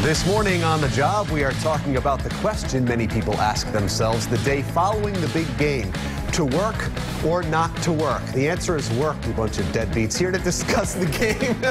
This morning on The Job, we are talking about the question many people ask themselves the day following the big game. To work or not to work? The answer is work, you bunch of deadbeats. Here to discuss the game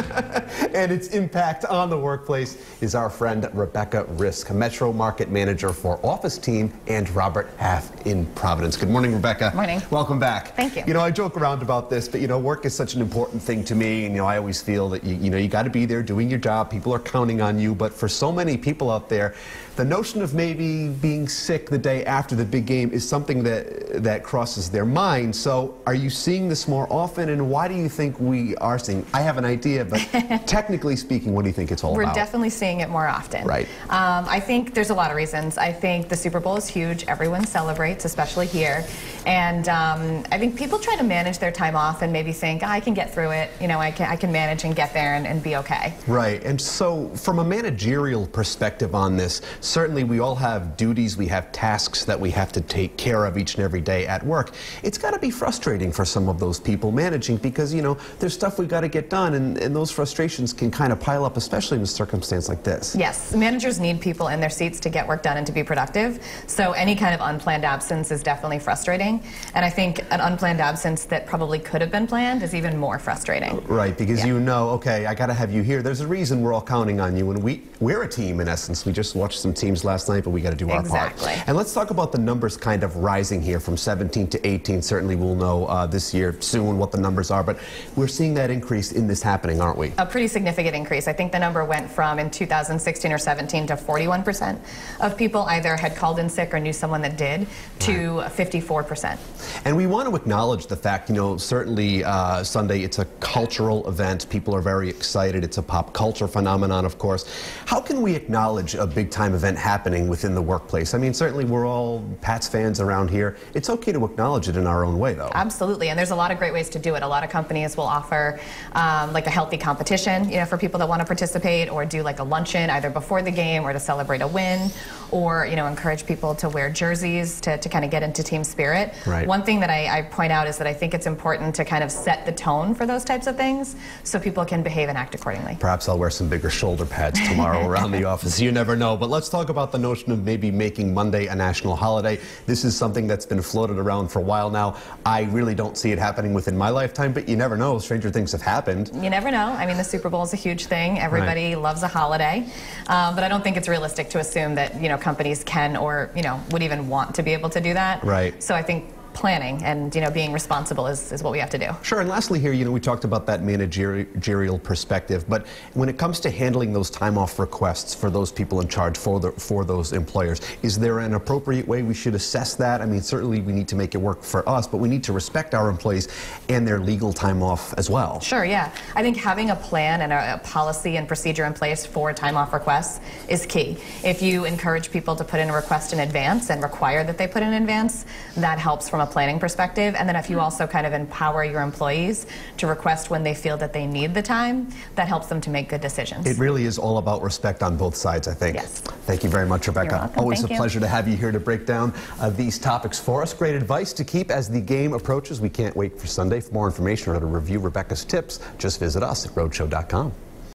and its impact on the workplace is our friend Rebecca Risk, Metro Market Manager for Office Team and Robert Half in Providence. Good morning, Rebecca. Morning. Welcome back. Thank you. You know, I joke around about this, but work is such an important thing to me, and I always feel that you got to be there doing your job. People are counting on you, but for so many people out there, the notion of maybe being sick the day after the big game is something that crosses their mind. So are you seeing this more often, and why do you think we are seeing? I have an idea, but technically speaking, what do you think it's all about? We're definitely seeing it more often. Right. I think there's a lot of reasons. I think the Super Bowl is huge. Everyone celebrates, especially here. And I think people try to manage their time off and maybe think, I can get through it. I can manage and get there and be okay. Right. And so from a managerial perspective on this, certainly we all have duties, we have tasks that we have to take care of each and every day at work. It's got to be frustrating for some of those people managing because, there's stuff we've got to get done, and those frustrations can kind of pile up, especially in a circumstance like this. Yes. Managers need people in their seats to get work done and to be productive. So any kind of unplanned absence is definitely frustrating. And I think an unplanned absence that probably could have been planned is even more frustrating. Right, because okay, I got to have you here. There's a reason we're all counting on you, and we're a team in essence. We just watched some teams last night, but we got to do our part. Exactly. And let's talk about the numbers kind of rising here from 17 to 18. Certainly we'll know this year soon what the numbers are, but we're seeing that increase in this happening, aren't we? A pretty significant increase. I think the number went from in 2016 or 17 to 41% of people either had called in sick or knew someone that did to 54%. And we want to acknowledge the fact, certainly Sunday, it's a cultural event. People are very excited. It's a pop culture phenomenon, of course. How can we acknowledge a big-time event happening within the workplace? I mean, certainly we're all Pats fans around here. It's okay to acknowledge it in our own way, though. Absolutely, and there's a lot of great ways to do it. A lot of companies will offer like a healthy competition, for people that want to participate, or do like a luncheon either before the game or to celebrate a win, or encourage people to wear jerseys to kind of get into team spirit. Right. One thing that I point out is that I think it's important to kind of set the tone for those types of things so people can behave and act accordingly. Perhaps I'll wear some bigger shoulder pads tomorrow around the office. You never know. But let's talk about the notion of maybe making Monday a national holiday. This is something that's been floated around for a while now. I really don't see it happening within my lifetime, but you never know. Stranger things have happened. You never know. I mean, the Super Bowl is a huge thing. Everybody loves a holiday. But I don't think it's realistic to assume that, companies can or, would even want to be able to do that. Right. So I think planning and being responsible is what we have to do. Sure. And lastly here, we talked about that managerial perspective, but when it comes to handling those time off requests for those people in charge, for those employers, is there an appropriate way we should assess that? I mean, certainly we need to make it work for us, but we need to respect our employees and their legal time off as well. Sure, yeah. I think having a plan and a policy and procedure in place for time off requests is key. If you encourage people to put in a request in advance and require that they put in advance, that helps from a planning perspective. And then if you also kind of empower your employees to request when they feel that they need the time, that helps them to make good decisions. It really is all about respect on both sides, I think. Yes. Thank you very much, Rebecca. You're welcome. Always Thank a you. pleasure to have you here to break down these topics for us. Great advice to keep as the game approaches. We can't wait for Sunday. For more information or to review Rebecca's tips, just visit us at roadshow.com.